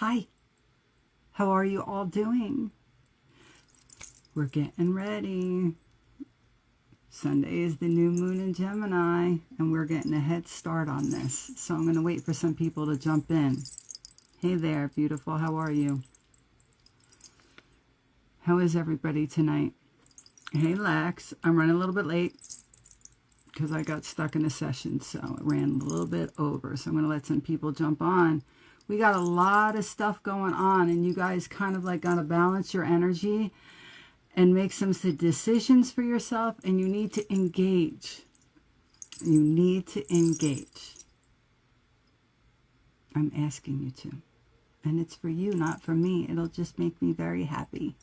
Hi, how are you all doing? We're getting ready. Sunday is the new moon in Gemini, and we're getting a head start on this. So I'm going to wait for some people to jump in. Hey there, beautiful. How are you? How is everybody tonight? Hey, Lex. I'm running a little bit late because I got stuck in a session, so it ran a little bit over. So I'm going to let some people jump on. We got a lot of stuff going on, and you guys kind of like got to balance your energy and make some decisions for yourself, and you need to engage. You need to engage. I'm asking you to. And it's for you, not for me. It'll just make me very happy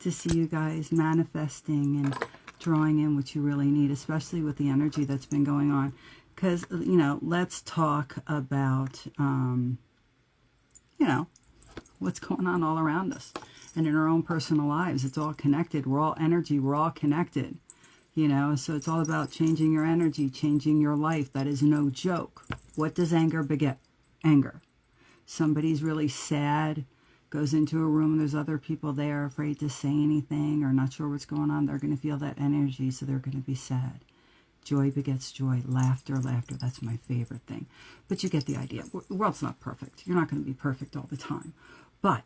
to see you guys manifesting and drawing in what you really need, especially with the energy that's been going on. Because, you know, let's talk about, you know, what's going on all around us and in our own personal lives. It's all connected. We're all energy. We're all connected, you know. So it's all about changing your energy, changing your life. That is no joke. What does anger beget? Anger. Somebody's really sad, goes into a room, there's other people there afraid to say anything or not sure what's going on. They're going to feel that energy, so they're going to be sad. Joy begets joy. Laughter, laughter. That's my favorite thing. But you get the idea. The world's not perfect. You're not going to be perfect all the time. But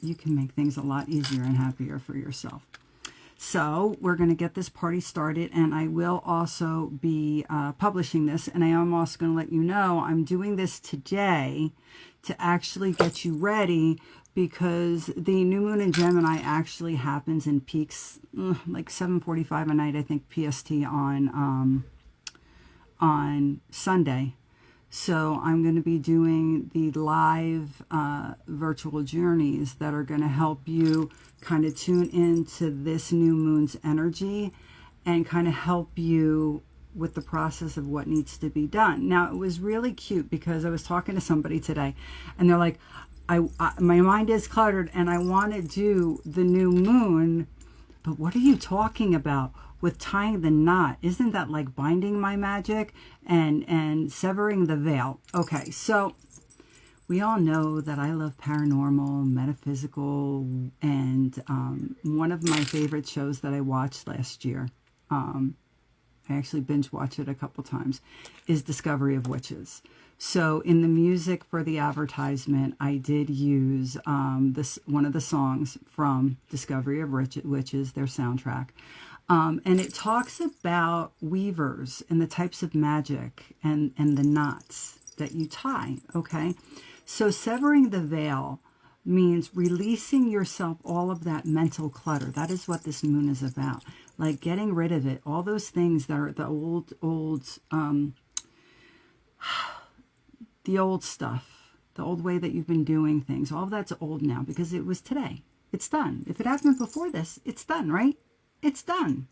you can make things a lot easier and happier for yourself. So we're going to get this party started, and I will also be publishing this, and I am also going to let you know I'm doing this today to actually get you ready, because the new moon in Gemini actually happens in peaks like 7:45 at night, I think, PST on Sunday. So I'm going to be doing the live virtual journeys that are going to help you kind of tune into this new moon's energy and kind of help you with the process of what needs to be done. Now, it was really cute because I was talking to somebody today, and they're like, my mind is cluttered and I want to do the new moon, but what are you talking about with tying the knot? Isn't that like binding my magic and severing the veil? Okay, so we all know that I love paranormal, metaphysical, and one of my favorite shows that I watched last year, I actually binge watched it a couple times, is Discovery of Witches. So in the music for the advertisement, I did use one of the songs from Discovery of Witches, their soundtrack. And it talks about weavers and the types of magic and the knots that you tie, okay? So severing the veil means releasing yourself all of that mental clutter. That is what this moon is about. Like getting rid of it. All those things that are the old stuff, the old way that you've been doing things. All of that's old now because it was today. It's done. If it happened before this, it's done, right? It's done.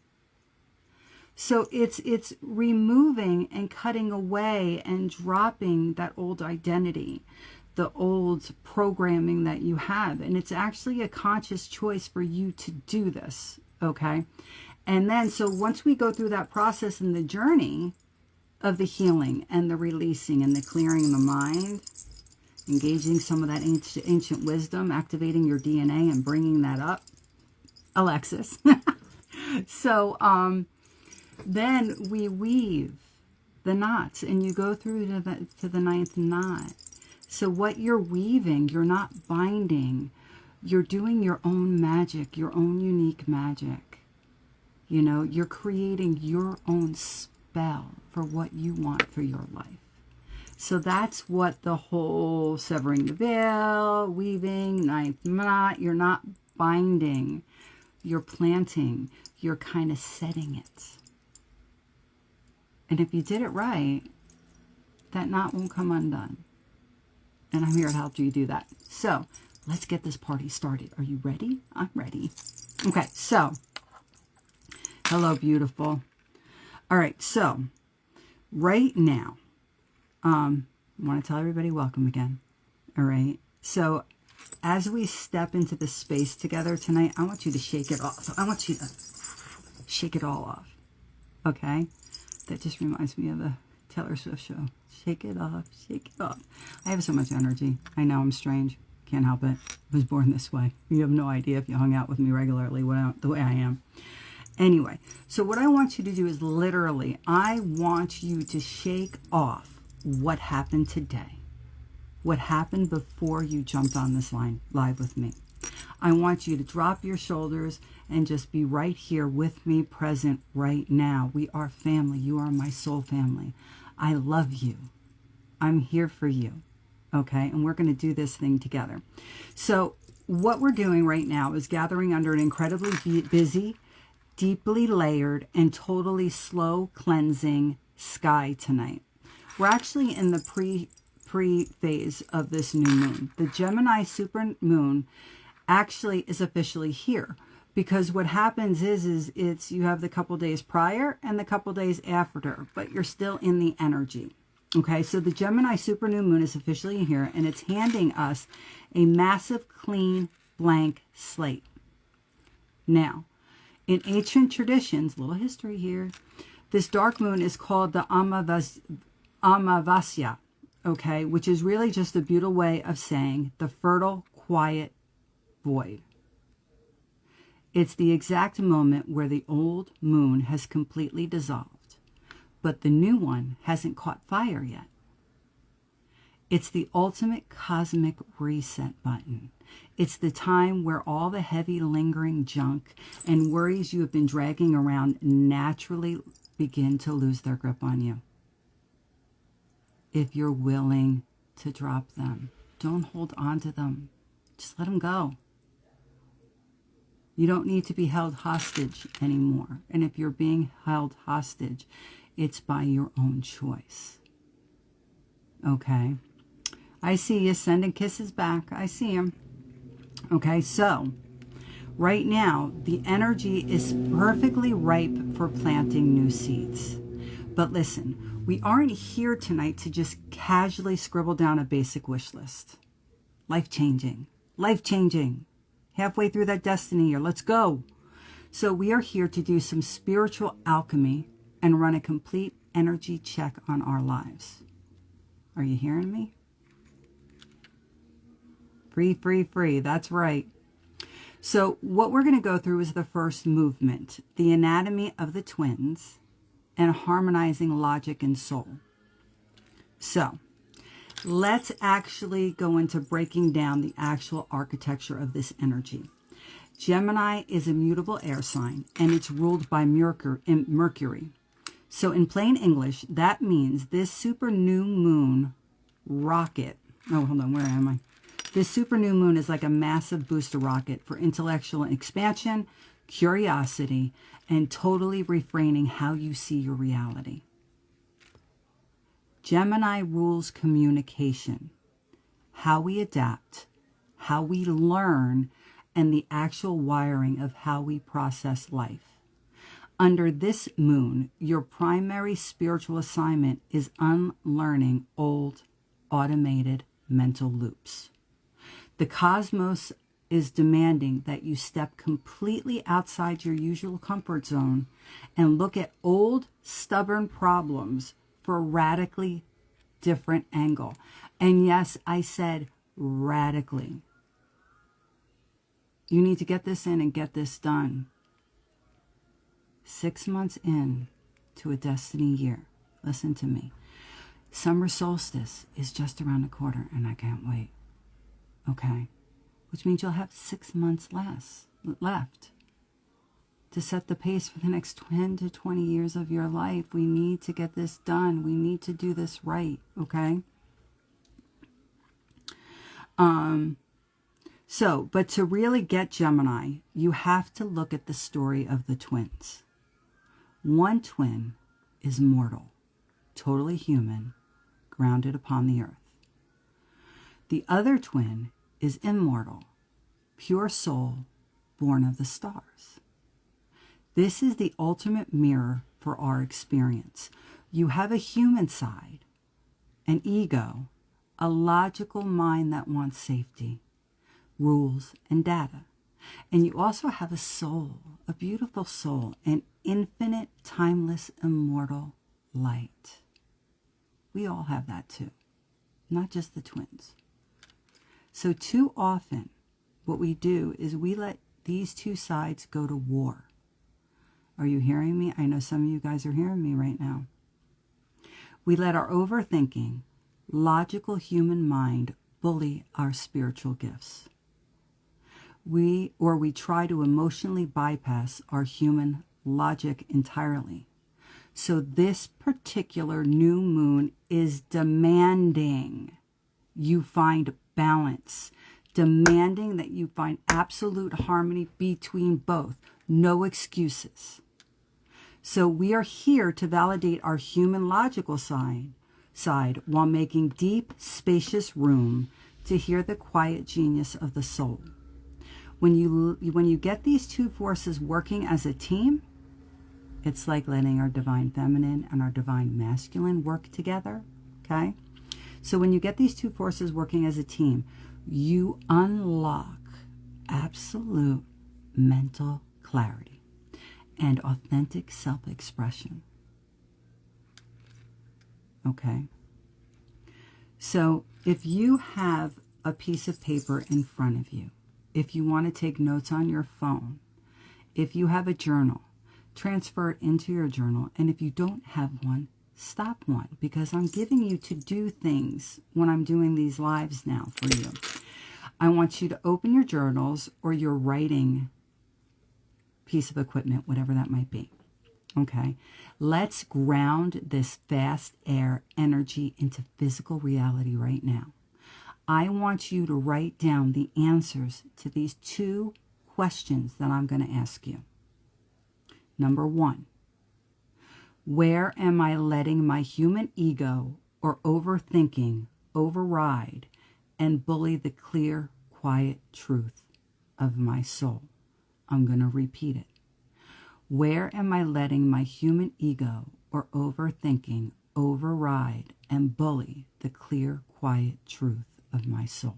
So it's removing and cutting away and dropping that old identity, the old programming that you have. And it's actually a conscious choice for you to do this, okay? And then, so once we go through that process in the journey of the healing and the releasing and the clearing the mind, engaging some of that ancient wisdom, activating your DNA and bringing that up, Alexis. So then we weave the knots, and you go through to the ninth knot. So what you're weaving, you're not binding. You're doing your own magic, your own unique magic. You know, you're creating your own spell for what you want for your life. So that's what the whole severing the veil, weaving, ninth knot, you're not binding. You're planting. You're kind of setting it. And if you did it right, that knot won't come undone. And I'm here to help you do that. So let's get this party started. Are you ready? I'm ready. Okay, so hello, beautiful. All right, so right now, I want to tell everybody welcome again. All right, so as we step into the space together tonight, I want you to shake it off. I want you to shake it all off. Okay? That just reminds me of the Taylor Swift show. Shake it off. Shake it off. I have so much energy. I know I'm strange. Can't help it. I was born this way. You have no idea if you hung out with me regularly the way I am. Anyway, so what I want you to do is literally, I want you to shake off what happened today. What happened before you jumped on this line live with me. I want you to drop your shoulders and just be right here with me, present right now. We are family. You are my soul family. I love you. I'm here for you. Okay, and we're going to do this thing together. So what we're doing right now is gathering under an incredibly busy, deeply layered, and totally slow cleansing sky tonight. We're actually in the pre-phase of this new moon. The Gemini Super Moon actually is officially here, because what happens is it's you have the couple days prior and the couple days after, but you're still in the energy. Okay, so the Gemini Super New Moon is officially here, and it's handing us a massive, clean, blank slate. Now, in ancient traditions, little history here, this dark moon is called the Amavasya, okay, which is really just a beautiful way of saying the fertile, quiet void. It's the exact moment where the old moon has completely dissolved, but the new one hasn't caught fire yet. It's the ultimate cosmic reset button. It's the time where all the heavy, lingering junk and worries you have been dragging around naturally begin to lose their grip on you. If you're willing to drop them, don't hold on to them. Just let them go. You don't need to be held hostage anymore. And if you're being held hostage, it's by your own choice. Okay? I see you sending kisses back. I see them. Okay, so right now, the energy is perfectly ripe for planting new seeds. But listen, we aren't here tonight to just casually scribble down a basic wish list. Life-changing. Life-changing. Halfway through that destiny year. Let's go. So we are here to do some spiritual alchemy and run a complete energy check on our lives. Are you hearing me? Free, free, free. That's right. So what we're going to go through is the first movement, the anatomy of the twins, and harmonizing logic and soul. So let's actually go into breaking down the actual architecture of this energy. Gemini is a mutable air sign, and it's ruled by Mercury. So in plain English, that means this super new moon rocket. Oh, hold on. Where am I? This super new moon is like a massive booster rocket for intellectual expansion, curiosity, and totally reframing how you see your reality. Gemini rules communication, how we adapt, how we learn, and the actual wiring of how we process life. Under this moon, your primary spiritual assignment is unlearning old, automated mental loops. The cosmos is demanding that you step completely outside your usual comfort zone and look at old, stubborn problems for a radically different angle. And yes, I said radically. You need to get this in and get this done. 6 months in to a destiny year. Listen to me. Summer solstice is just around the corner, and I can't wait. Okay? Which means you'll have 6 months left to set the pace for the next 10 to 20 years of your life. We need to get this done. We need to do this right. Okay? But to really get Gemini, you have to look at the story of the twins. One twin is mortal, totally human, grounded upon the earth. The other twin is immortal, pure soul, born of the stars. This is the ultimate mirror for our experience. You have a human side, an ego, a logical mind that wants safety, rules, and data. And you also have a soul, a beautiful soul, an infinite, timeless, immortal light. We all have that too, not just the twins. So too often, what we do is we let these two sides go to war. Are you hearing me? I know some of you guys are hearing me right now. We let our overthinking, logical human mind bully our spiritual gifts. We try to emotionally bypass our human logic entirely. So this particular new moon is demanding you find balance, demanding that you find absolute harmony between both. No excuses. So we are here to validate our human logical side while making deep, spacious room to hear the quiet genius of the soul. When you get these two forces working as a team, it's like letting our divine feminine and our divine masculine work together, okay? So when you get these two forces working as a team, you unlock absolute mental clarity and authentic self-expression, okay? So if you have a piece of paper in front of you, if you want to take notes on your phone, if you have a journal, transfer it into your journal. And if you don't have one, stop one, because I'm giving you to do things when I'm doing these lives now for you. I want you to open your journals or your writing piece of equipment, whatever that might be. Okay, let's ground this fast air energy into physical reality right now. I want you to write down the answers to these two questions that I'm going to ask you. Number one, where am I letting my human ego or overthinking override and bully the clear, quiet truth of my soul? I'm going to repeat it. Where am I letting my human ego or overthinking override and bully the clear, quiet truth of my soul?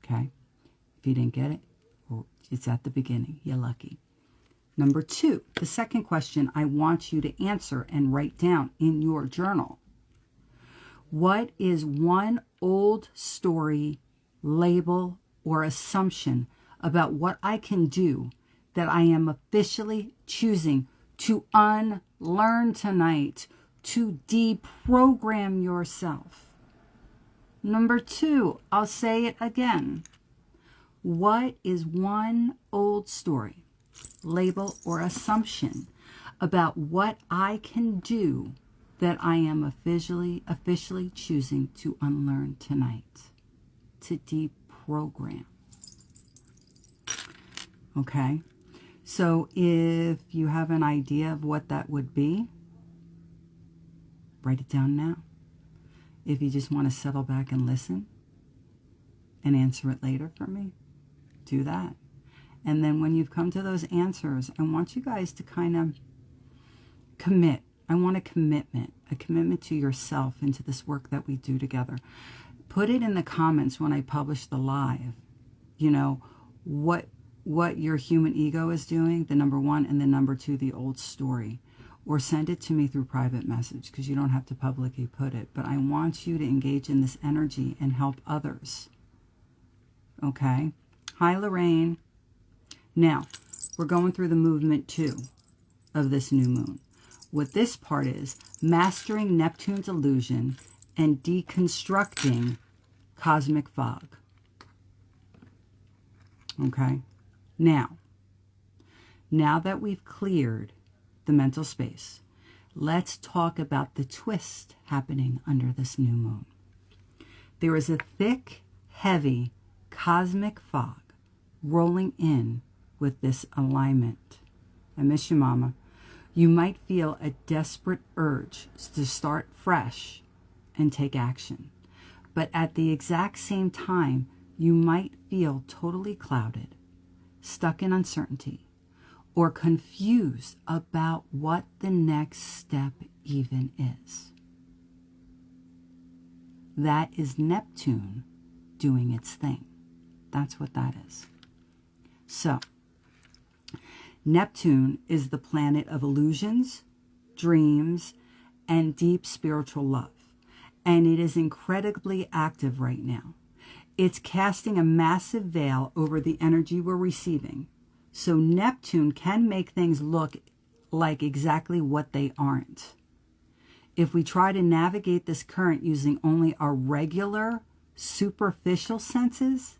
Okay? If you didn't get it, well, it's at the beginning. You're lucky. Number two, the second question I want you to answer and write down in your journal. What is one old story, label, or assumption about what I can do that I am officially choosing to unlearn tonight, to deprogram yourself? Number two, I'll say it again. What is one old story, label, or assumption about what I can do that I am officially choosing to unlearn tonight, to deprogram? Okay, so if you have an idea of what that would be, write it down now. If you just want to settle back and listen and answer it later for me, do that. And then when you've come to those answers, I want you guys to kind of commit. I want a commitment to yourself and to this work that we do together. Put it in the comments when I publish the live, you know, what your human ego is doing, the number one, and the number two, the old story. Or send it to me through private message, because you don't have to publicly put it. But I want you to engage in this energy and help others. Okay? Hi, Lorraine. Now, we're going through the movement 2 of this new moon. What this part is, mastering Neptune's illusion and deconstructing cosmic fog. Okay? Now that we've cleared the mental space, let's talk about the twist happening under this new moon. There is a thick, heavy cosmic fog rolling in with this alignment. I miss you, Mama. You might feel a desperate urge to start fresh and take action. But at the exact same time, you might feel totally clouded, stuck in uncertainty, or confused about what the next step even is. That is Neptune doing its thing. That's what that is. So, Neptune is the planet of illusions, dreams, and deep spiritual love. And it is incredibly active right now. It's casting a massive veil over the energy we're receiving. So Neptune can make things look like exactly what they aren't. If we try to navigate this current using only our regular, superficial senses,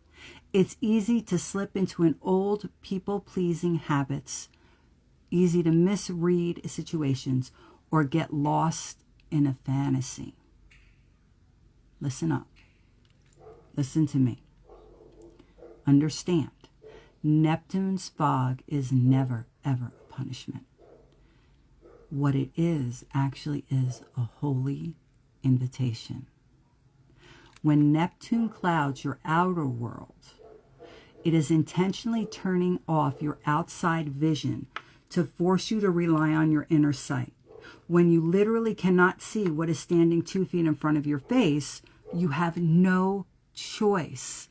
it's easy to slip into an old people-pleasing habits, easy to misread situations, or get lost in a fantasy. Listen up. Listen to me. Understand, Neptune's fog is never, ever a punishment. What it is actually is a holy invitation. When Neptune clouds your outer world, it is intentionally turning off your outside vision to force you to rely on your inner sight. When you literally cannot see what is standing 2 feet in front of your face, you have no choice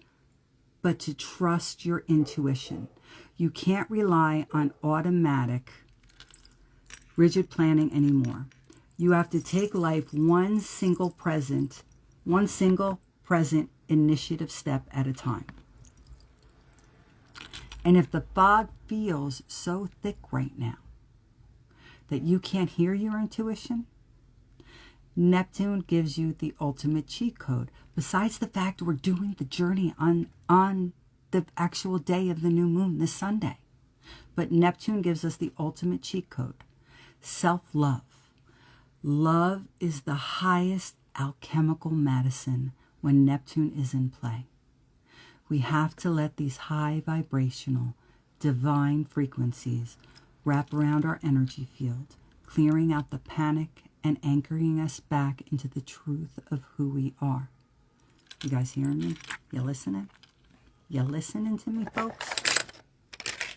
but to trust your intuition. You can't rely on automatic, rigid planning anymore. You have to take life one single present initiative step at a time. And if the fog feels so thick right now that you can't hear your intuition, Neptune gives you the ultimate cheat code. Besides the fact we're doing the journey on the actual day of the new moon, this Sunday. But Neptune gives us the ultimate cheat code. Self-love. Love is the highest alchemical medicine when Neptune is in play. We have to let these high vibrational, divine frequencies wrap around our energy field, clearing out the panic and anchoring us back into the truth of who we are. You guys hearing me? You listening? You listening to me, folks?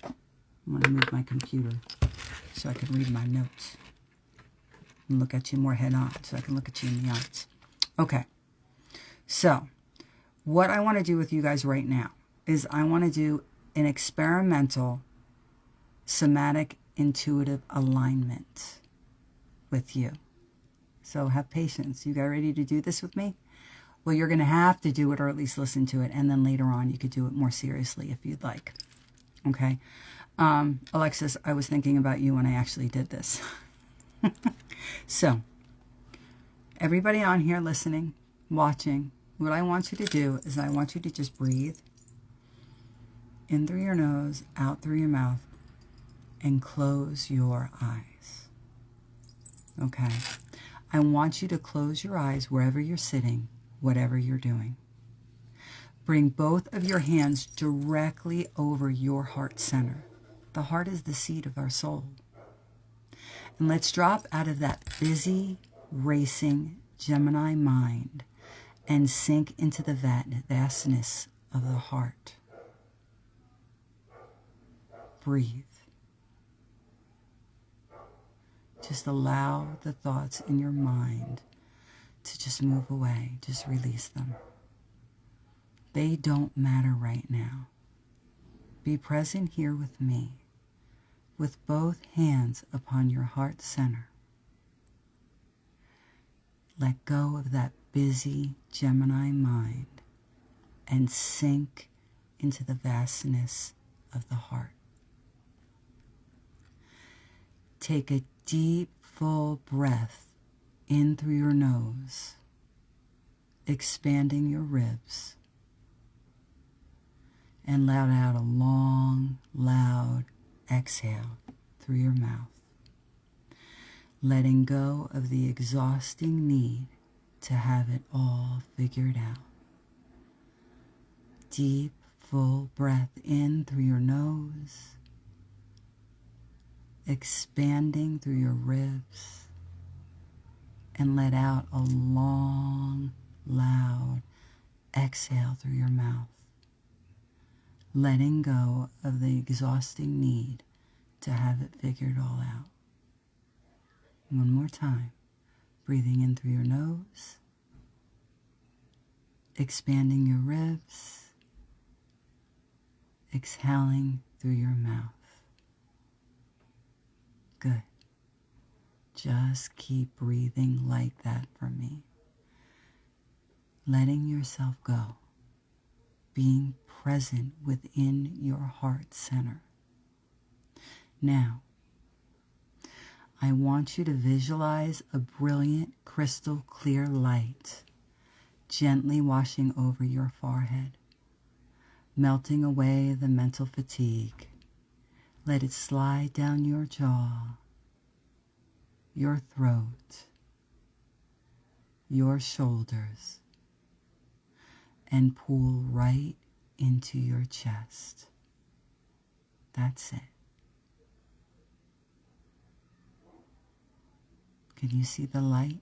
I'm going to move my computer so I can read my notes and look at you more head on, so I can look at you in the eyes. Okay, so what I want to do with you guys right now is I want to do an experimental somatic intuitive alignment with you. So have patience. You got ready to do this with me? Well, you're going to have to do it, or at least listen to it, and then later on you could do it more seriously if you'd like. Okay? Alexis, I was thinking about you when I actually did this. So, everybody on here listening, watching, what I want you to do is I want you to just breathe in through your nose, out through your mouth, and close your eyes. Okay? I want you to close your eyes wherever you're sitting, whatever you're doing. Bring both of your hands directly over your heart center. The heart is the seat of our soul. And let's drop out of that busy, racing Gemini mind and sink into the vastness of the heart. Breathe. Just allow the thoughts in your mind to just move away. Just release them. They don't matter right now. Be present here with me, with both hands upon your heart center. Let go of that busy Gemini mind and sink into the vastness of the heart. Take a deep, full breath in through your nose, expanding your ribs, and let out a long, loud exhale through your mouth, letting go of the exhausting need to have it all figured out. Deep, full breath in through your nose, expanding through your ribs, and let out a long, loud exhale through your mouth, letting go of the exhausting need to have it figured all out. One more time, breathing in through your nose, expanding your ribs, exhaling through your mouth. Good. Just keep breathing like that for me. Letting yourself go. Being present within your heart center. Now, I want you to visualize a brilliant, crystal clear light gently washing over your forehead, melting away the mental fatigue. Let it slide down your jaw, your throat, your shoulders, and pool right into your chest. That's it. Can you see the light?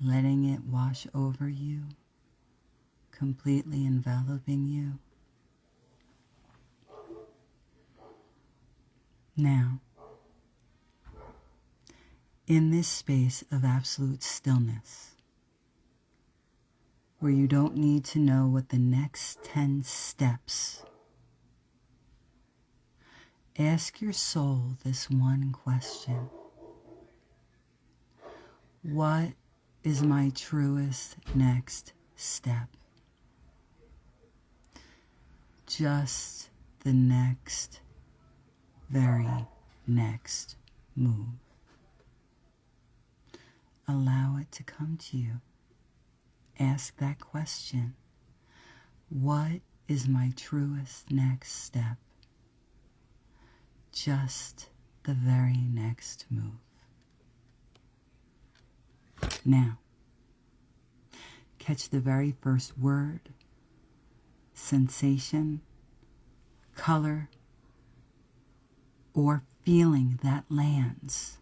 Letting it wash over you, completely enveloping you. Now, in this space of absolute stillness, where you don't need to know what the next 10 steps, ask your soul this one question. What is my truest next step? Just the next, very next move. Allow it to come to you. Ask that question. What is my truest next step? Just the very next move. Now, catch the very first word, sensation, color, or feeling that lands.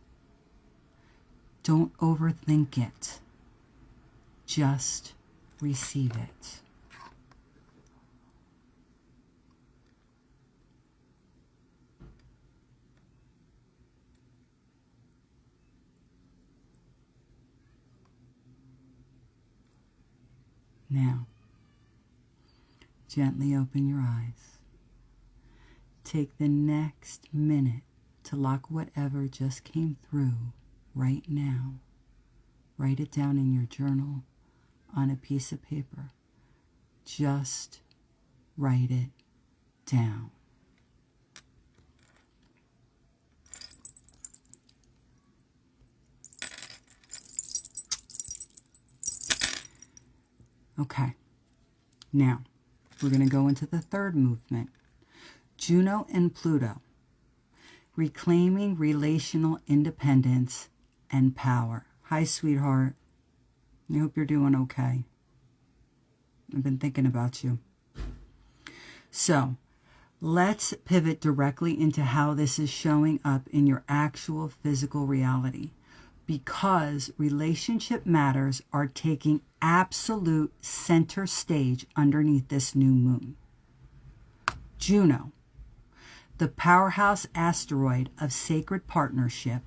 Don't overthink it. Just receive it. Now, gently open your eyes. Take the next minute to lock whatever just came through right now. Write it down in your journal on a piece of paper. Just write it down. Okay, now we're going to go into the third movement. Juno and Pluto, reclaiming relational independence and power. Hi, sweetheart. I hope you're doing okay. I've been thinking about you. So, let's pivot directly into how this is showing up in your actual physical reality, because relationship matters are taking absolute center stage underneath this new moon. Juno, the powerhouse asteroid of sacred partnership,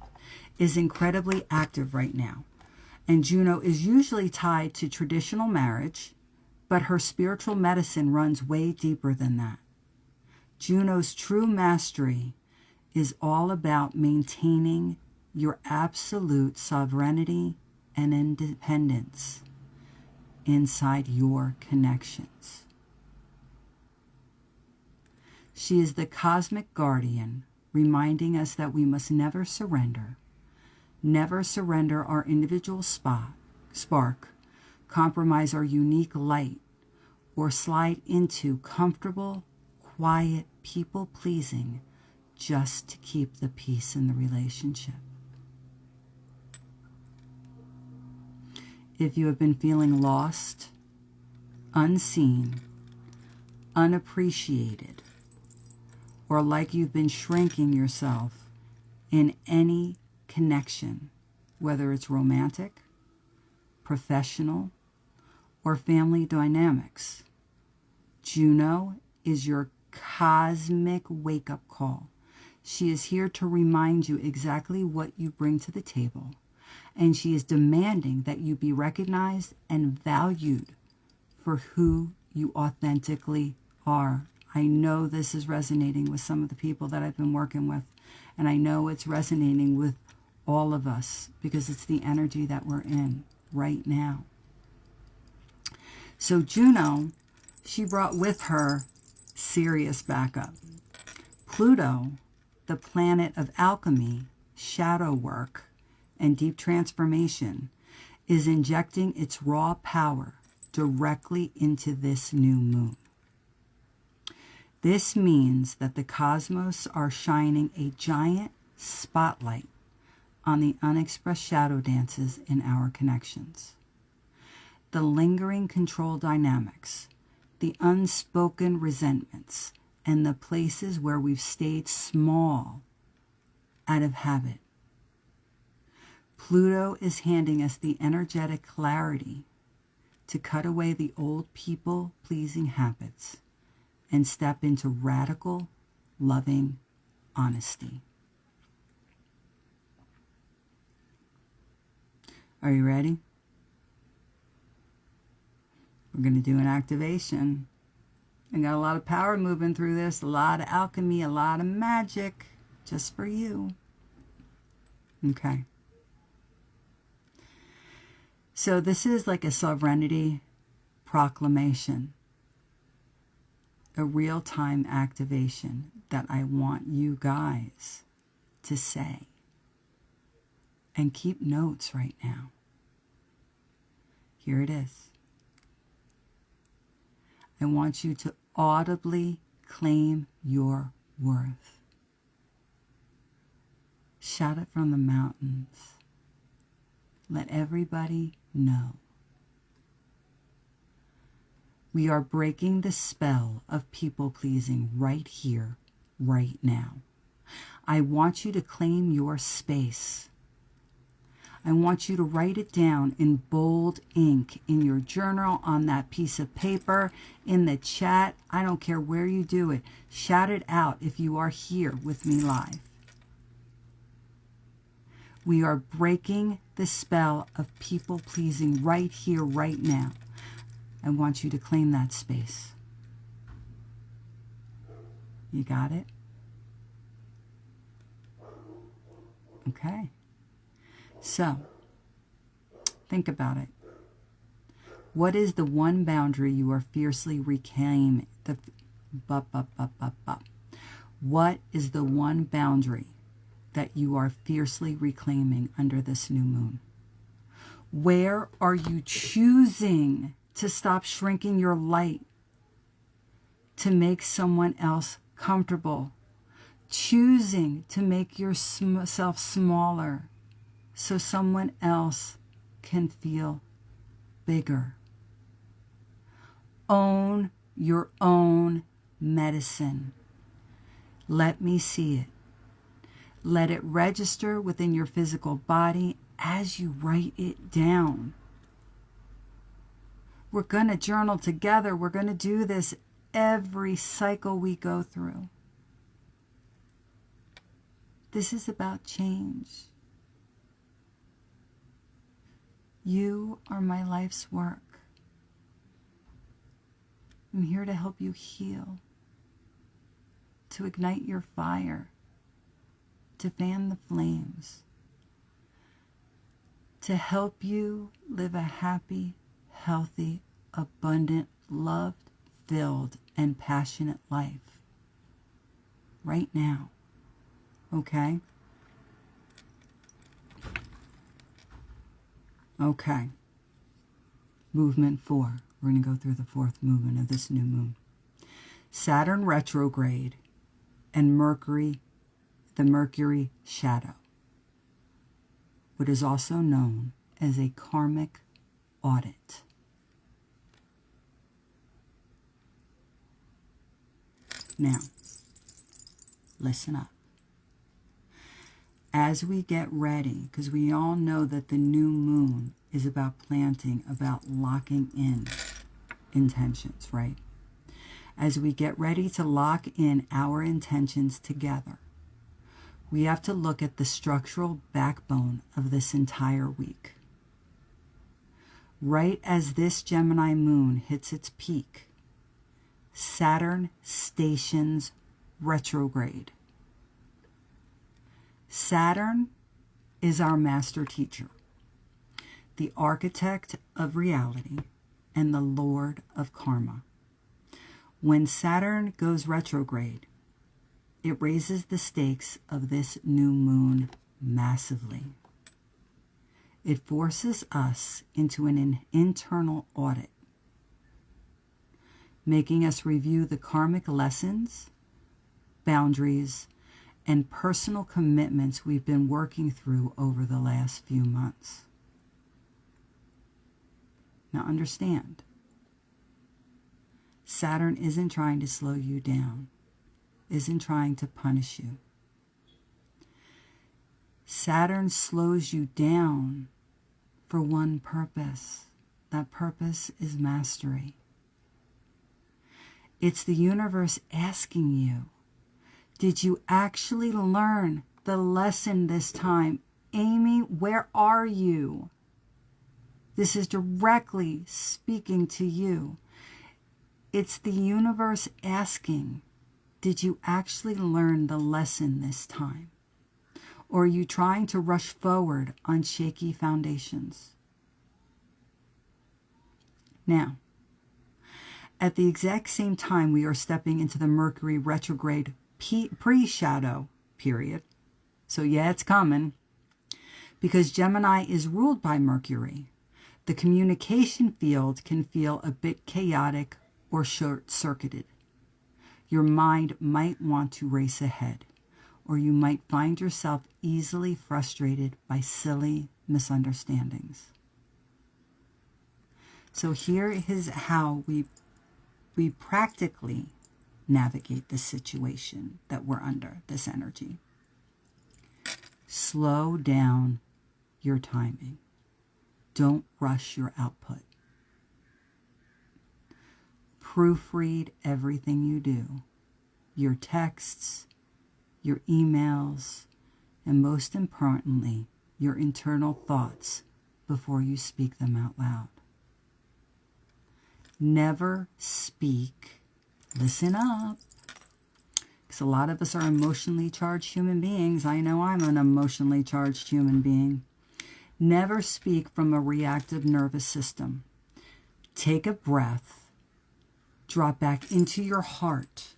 is incredibly active right now. And Juno is usually tied to traditional marriage, but her spiritual medicine runs way deeper than that. Juno's true mastery is all about maintaining your absolute sovereignty and independence inside your connections. She is the cosmic guardian, reminding us that we must never surrender our individual spark, compromise our unique light, or slide into comfortable, quiet people-pleasing just to keep the peace in the relationship. If you have been feeling lost, unseen, unappreciated, or like you've been shrinking yourself in any connection, whether it's romantic, professional, or family dynamics, Juno is your cosmic wake-up call. She is here to remind you exactly what you bring to the table, and she is demanding that you be recognized and valued for who you authentically are. I know this is resonating with some of the people that I've been working with, And I know it's resonating with all of us because it's the energy that we're in right now. So Juno, she brought with her serious backup. Pluto, the planet of alchemy, shadow work, and deep transformation, is injecting its raw power directly into this new moon. This means that the cosmos are shining a giant spotlight on the unexpressed shadow dances in our connections. The lingering control dynamics, the unspoken resentments, and the places where we've stayed small out of habit. Pluto is handing us the energetic clarity to cut away the old people-pleasing habits and step into radical, loving honesty. Are you ready? We're going to do an activation. I got a lot of power moving through this, a lot of alchemy, a lot of magic, just for you. Okay. So this is like a sovereignty proclamation, a real-time activation that I want you guys to say. And keep notes right now. Here it is. I want you to audibly claim your worth. Shout it from the mountains. Let everybody know. We are breaking the spell of people-pleasing right here, right now. I want you to claim your space. I want you to write it down in bold ink in your journal, on that piece of paper, in the chat. I don't care where you do it. Shout it out if you are here with me live. We are breaking the spell of people-pleasing right here, right now. I want you to claim that space. You got it? Okay. So, think about it. What is the one boundary you are fiercely reclaiming? What is the one boundary that you are fiercely reclaiming under this new moon? Where are you choosing to stop shrinking your light to make someone else comfortable? Choosing to make yourself smaller so someone else can feel bigger. Own your own medicine. Let me see it. Let it register within your physical body as you write it down. We're going to journal together. We're going to do this every cycle we go through. This is about change. You are my life's work. I'm here to help you heal, to ignite your fire, to fan the flames, to help you live a happy, healthy, abundant, loved, filled, and passionate life right now. Okay? Okay. Movement 4. We're going to go through the fourth movement of this new moon. Saturn retrograde and Mercury, the Mercury shadow, what is also known as a karmic audit. Now, listen up. As we get ready, because we all know that the new moon is about planting, about locking in intentions, right? As we get ready to lock in our intentions together, we have to look at the structural backbone of this entire week. Right as this Gemini moon hits its peak, Saturn stations retrograde. Saturn is our master teacher, the architect of reality, and the lord of karma. When Saturn goes retrograde, it raises the stakes of this new moon massively. It forces us into an internal audit, making us review the karmic lessons, boundaries, and personal commitments we've been working through over the last few months. Now understand, Saturn isn't trying to slow you down, isn't trying to punish you. Saturn slows you down for one purpose. That purpose is mastery. It's the universe asking you, did you actually learn the lesson this time? Amy, where are you? This is directly speaking to you. It's the universe asking, did you actually learn the lesson this time? Or are you trying to rush forward on shaky foundations? Now, at the exact same time we are stepping into the Mercury retrograde pre-shadow period, so yeah, it's coming, because Gemini is ruled by Mercury, the communication field can feel a bit chaotic or short-circuited. Your mind might want to race ahead, or you might find yourself easily frustrated by silly misunderstandings. So here is how we practically navigate the situation that we're under, this energy. Slow down your timing. Don't rush your output. Proofread everything you do, your texts, your emails, and most importantly, your internal thoughts before you speak them out loud. Never speak, listen up, because a lot of us are emotionally charged human beings. I know I'm an emotionally charged human being. Never speak from a reactive nervous system. Take a breath, drop back into your heart,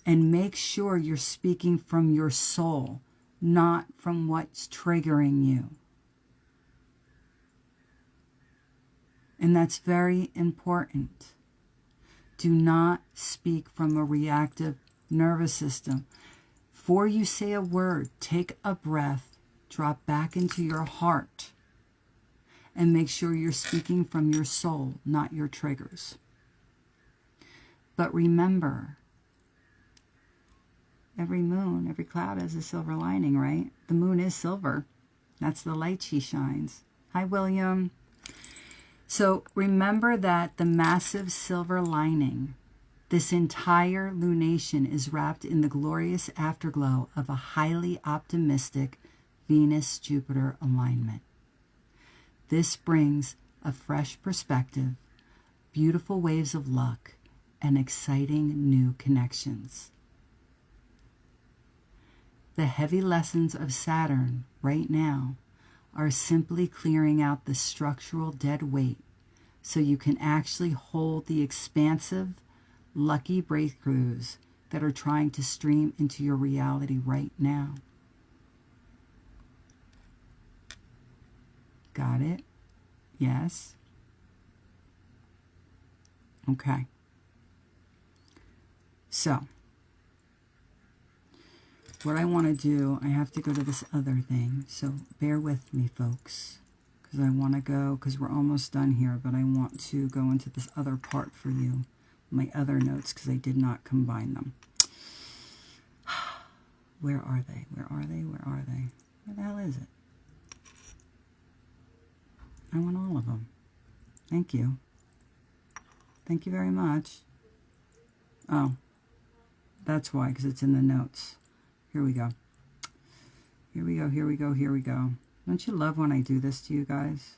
and make sure you're speaking from your soul, not from what's triggering you. And that's very important. Do not speak from a reactive nervous system. Before you say a word, take a breath, drop back into your heart, and make sure you're speaking from your soul, not your triggers. But remember, every moon, every cloud has a silver lining, right? The moon is silver. That's the light she shines. Hi, William. So remember that the massive silver lining, this entire lunation is wrapped in the glorious afterglow of a highly optimistic Venus-Jupiter alignment. This brings a fresh perspective, beautiful waves of luck, and exciting new connections. The heavy lessons of Saturn right now are simply clearing out the structural dead weight so you can actually hold the expansive, lucky breakthroughs that are trying to stream into your reality right now. Got it? Yes? Okay. So, what I want to do, I have to go to this other thing, so bear with me, folks, because I want to go, because we're almost done here, but I want to go into this other part for you, my other notes, because I did not combine them. Where are they? Where are they? Where are they? Where the hell is it? I want all of them. Thank you. Thank you very much. Oh, that's why, because it's in the notes. Here we go. Here we go, here we go, here we go. Don't you love when I do this to you guys?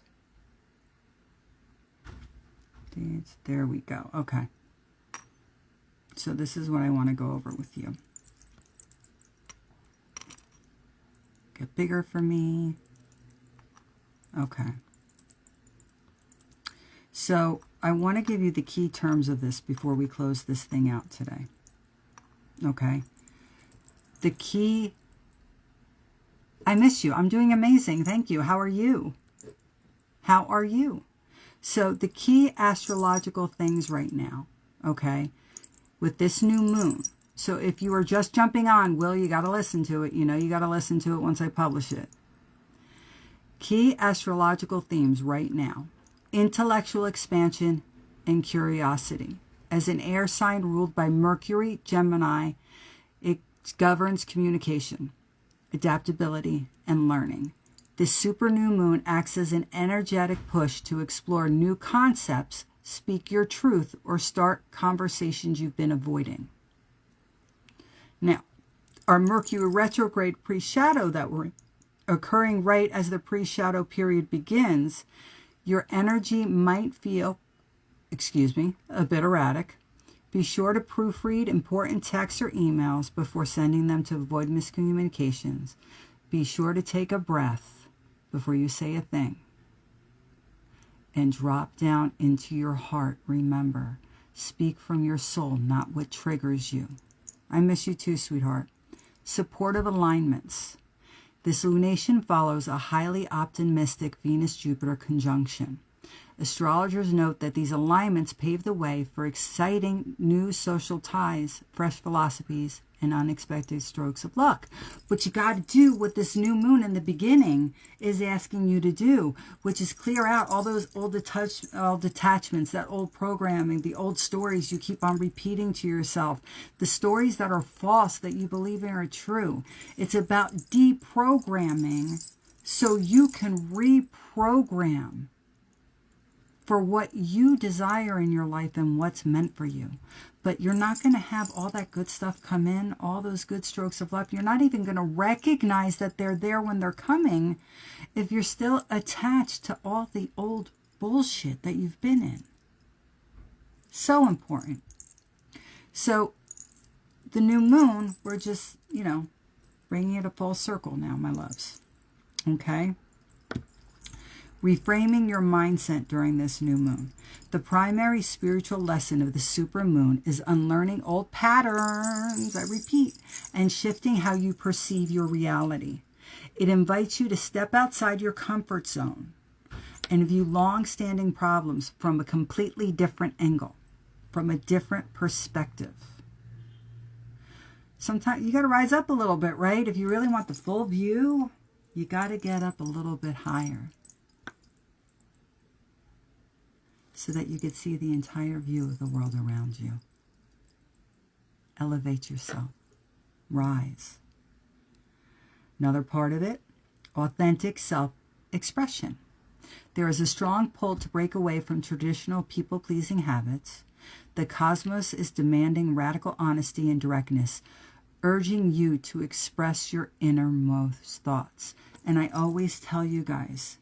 There we go. Okay. So this is what I want to go over with you. Get bigger for me. Okay. So I want to give you the key terms of this before we close this thing out today. Okay. The key... I miss you. I'm doing amazing. Thank you. How are you? How are you? So the key astrological things right now, okay, with this new moon. So if you are just jumping on, Will, you got to listen to it. You know you got to listen to it once I publish it. Key astrological themes right now. Intellectual expansion and curiosity. As an air sign ruled by Mercury, Gemini, it governs communication, adaptability, and learning. This super new moon acts as an energetic push to explore new concepts, speak your truth, or start conversations you've been avoiding. Now, our Mercury retrograde pre-shadow that we're occurring right as the pre-shadow period begins, your energy might feel, a bit erratic. Be sure to proofread important texts or emails before sending them to avoid miscommunications. Be sure to take a breath before you say a thing. And drop down into your heart. Remember, speak from your soul, not what triggers you. I miss you too, sweetheart. Supportive alignments. This lunation follows a highly optimistic Venus-Jupiter conjunction. Astrologers note that these alignments pave the way for exciting new social ties, fresh philosophies, and unexpected strokes of luck. What you got to do with this new moon in the beginning is asking you to do, which is clear out all those old detachments, that old programming, the old stories you keep on repeating to yourself, the stories that are false that you believe are true. It's about deprogramming so you can reprogram for what you desire in your life and what's meant for you. But you're not going to have all that good stuff come in, all those good strokes of luck. You're not even going to recognize that they're there when they're coming if you're still attached to all the old bullshit that you've been in. So important. So the new moon, we're just, bringing it a full circle now, my loves. Okay? Reframing your mindset during this new moon. The primary spiritual lesson of the super moon is unlearning old patterns, I repeat, and shifting how you perceive your reality. It invites you to step outside your comfort zone and view long-standing problems from a completely different angle, from a different perspective. Sometimes you got to rise up a little bit, right? If you really want the full view, you got to get up a little bit higher, so that you could see the entire view of the world around you. Elevate yourself. Rise. Another part of it, authentic self-expression. There is a strong pull to break away from traditional people-pleasing habits. The cosmos is demanding radical honesty and directness, urging you to express your innermost thoughts. And I always tell you guys,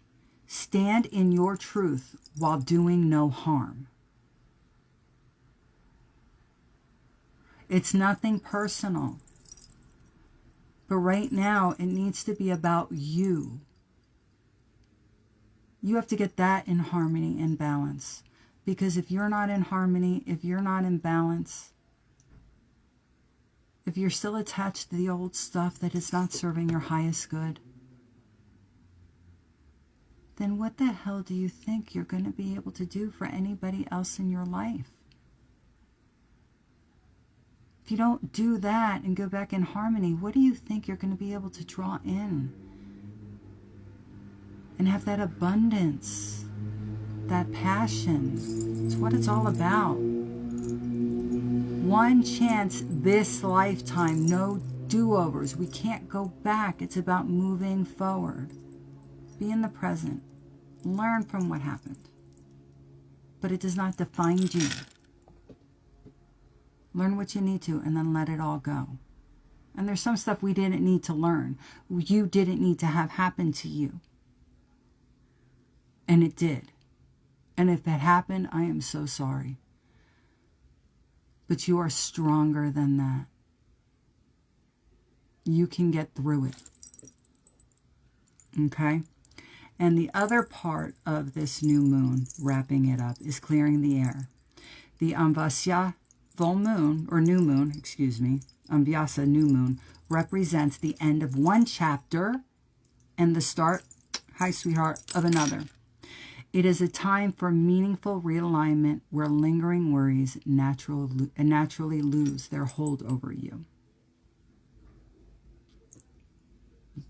stand in your truth while doing no harm. It's nothing personal. But right now, it needs to be about you. You have to get that in harmony and balance. Because if you're not in harmony, if you're not in balance, if you're still attached to the old stuff that is not serving your highest good, then what the hell do you think you're going to be able to do for anybody else in your life? If you don't do that and go back in harmony, what do you think you're going to be able to draw in? And have that abundance, that passion. It's what it's all about. One chance this lifetime, no do-overs. We can't go back. It's about moving forward. Be in the present. Learn from what happened. But it does not define you. Learn what you need to and then let it all go. And there's some stuff we didn't need to learn. You didn't need to have happen to you. And it did. And if that happened, I am so sorry. But you are stronger than that. You can get through it. Okay? And the other part of this new moon, wrapping it up, is clearing the air. The Amvasya full moon, or new moon, excuse me, Amvyasa new moon, represents the end of one chapter and the start, hi sweetheart, of another. It is a time for meaningful realignment where lingering worries naturally lose their hold over you.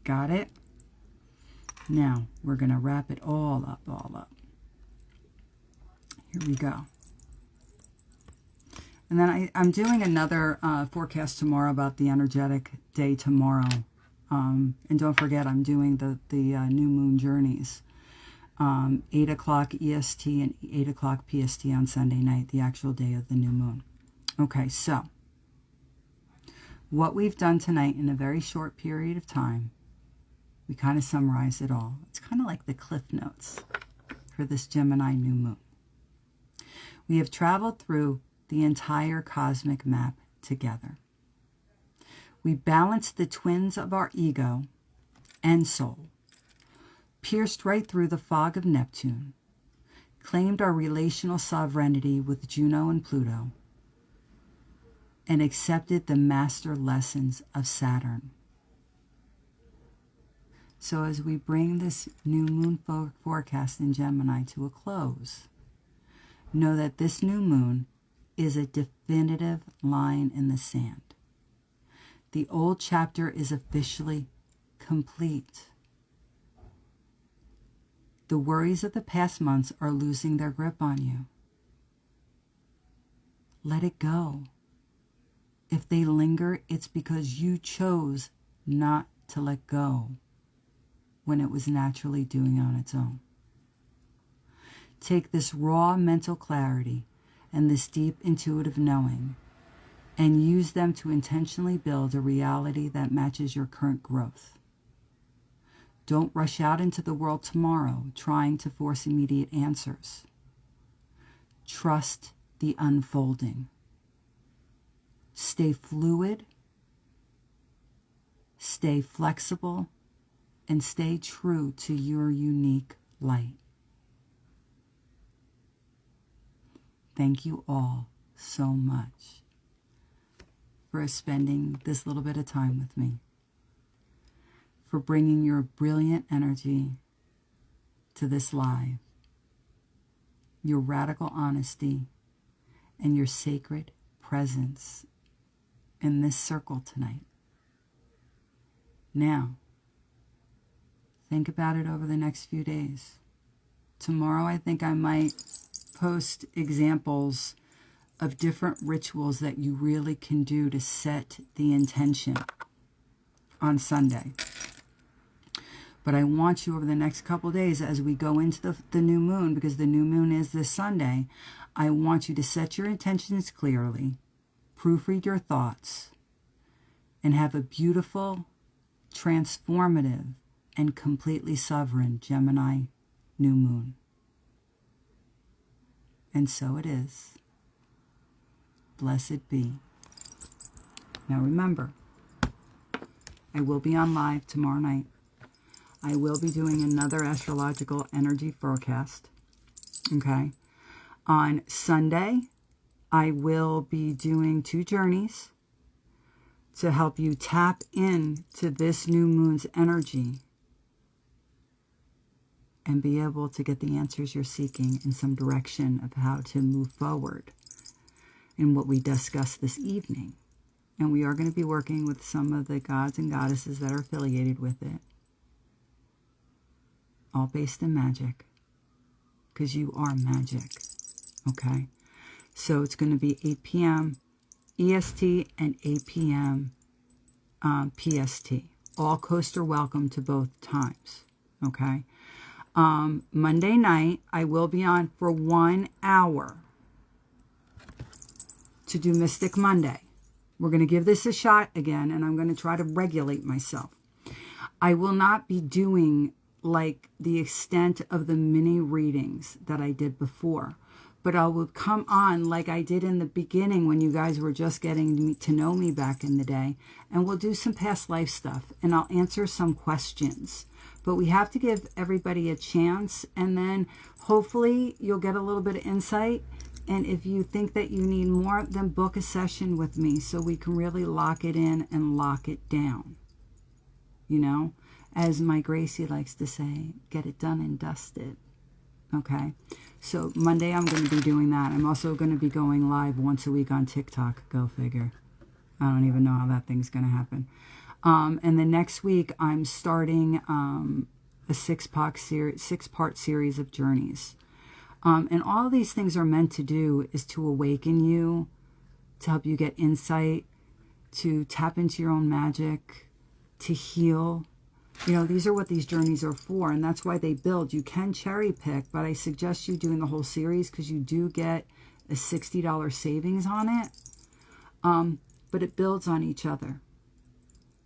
Got it? Now, we're going to wrap it all up. Here we go. And then I'm doing another forecast tomorrow about the energetic day tomorrow. And don't forget, I'm doing the new moon journeys. 8 o'clock EST and 8 o'clock PST on Sunday night, the actual day of the new moon. Okay, so what we've done tonight in a very short period of time, we kind of summarize it all. It's kind of like the Cliff Notes for this Gemini new moon. We have traveled through the entire cosmic map together. We balanced the twins of our ego and soul, pierced right through the fog of Neptune, claimed our relational sovereignty with Juno and Pluto, and accepted the master lessons of Saturn. So as we bring this new moon forecast in Gemini to a close, know that this new moon is a definitive line in the sand. The old chapter is officially complete. The worries of the past months are losing their grip on you. Let it go. If they linger, it's because you chose not to let go when it was naturally doing on its own. Take this raw mental clarity and this deep intuitive knowing and use them to intentionally build a reality that matches your current growth. Don't rush out into the world tomorrow trying to force immediate answers. Trust the unfolding. Stay fluid, stay flexible, and stay true to your unique light. Thank you all so much for spending this little bit of time with me, for bringing your brilliant energy to this live, your radical honesty, and your sacred presence in this circle tonight. Now, think about it over the next few days. Tomorrow, I think I might post examples of different rituals that you really can do to set the intention on Sunday. But I want you over the next couple days as we go into the new moon, because the new moon is this Sunday, I want you to set your intentions clearly, proofread your thoughts, and have a beautiful, transformative, and completely sovereign Gemini new moon. And so it is. Blessed be. Now remember, I will be on live tomorrow night. I will be doing another astrological energy forecast. Okay. On Sunday, I will be doing 2 journeys to help you tap into this new moon's energy and be able to get the answers you're seeking in some direction of how to move forward in what we discussed this evening. And we are going to be working with some of the gods and goddesses that are affiliated with it. All based in magic, because you are magic. Okay? So it's going to be 8 p.m. EST and 8 p.m. PST. All coasts are welcome to both times. Okay? Monday night, I will be on for 1 hour to do Mystic Monday. We're going to give this a shot again, and I'm going to try to regulate myself. I will not be doing like the extent of the mini readings that I did before, but I will come on like I did in the beginning when you guys were just getting to know me back in the day, and we'll do some past life stuff, and I'll answer some questions But we have to give everybody a chance, and then hopefully you'll get a little bit of insight. And if you think that you need more, then book a session with me so we can really lock it in and lock it down. You know, as my Gracie likes to say, get it done and dusted. Okay, so Monday I'm going to be doing that. I'm also going to be going live once a week on TikTok. Go figure. I don't even know how that thing's going to happen. And the next week I'm starting a six-part series of journeys. And all these things are meant to do is to awaken you, to help you get insight, to tap into your own magic, to heal. You know, these are what these journeys are for, and that's why they build. You can cherry pick, but I suggest you doing the whole series because you do get a $60 savings on it. But it builds on each other,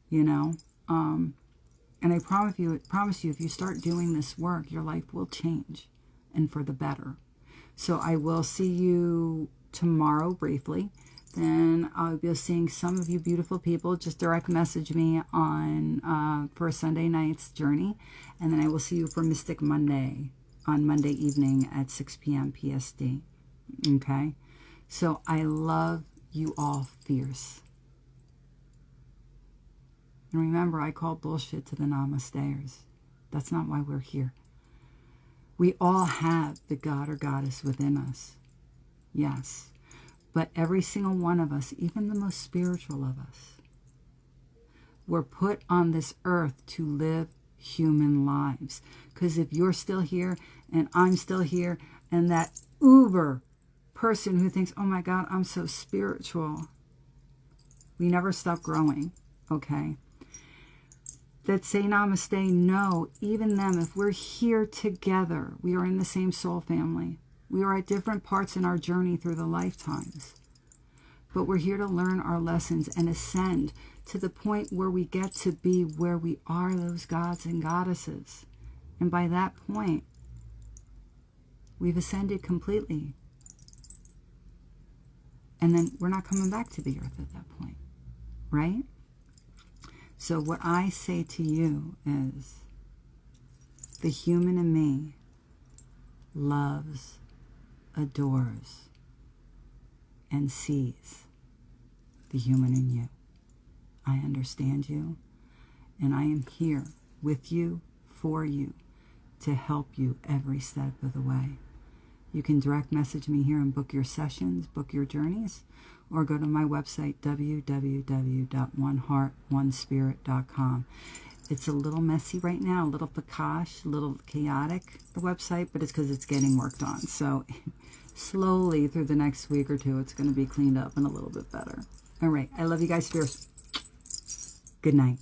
you know. And I promise you, if you start doing this work, your life will change, and for the better. So I will see you tomorrow briefly. Then I'll be seeing some of you beautiful people. Just direct message me on for a Sunday night's journey. And then I will see you for Mystic Monday on Monday evening at 6 p.m. PST. Okay? So I love you all fierce. And remember, I call bullshit to the namasters. That's not why we're here. We all have the God or goddess within us. Yes. But every single one of us, even the most spiritual of us, we're put on this earth to live human lives. Because if you're still here and I'm still here, and that uber person who thinks, oh my God, I'm so spiritual, we never stop growing, okay? That say namaste, no, even them, if we're here together, we are in the same soul family. We are at different parts in our journey through the lifetimes. But we're here to learn our lessons and ascend to the point where we get to be where we are those gods and goddesses. And by that point, we've ascended completely. And then we're not coming back to the earth at that point, right? So what I say to you is, the human in me loves, adores, and sees the human in you. I understand you, and I am here with you, for you, to help you every step of the way. You can direct message me here and book your sessions, book your journeys, or go to my website, www.oneheartonespirit.com. It's a little messy right now, a little pakash, a little chaotic, the website, but it's because it's getting worked on. So slowly through the next week or two, it's going to be cleaned up and a little bit better. All right. I love you guys fierce. Good night.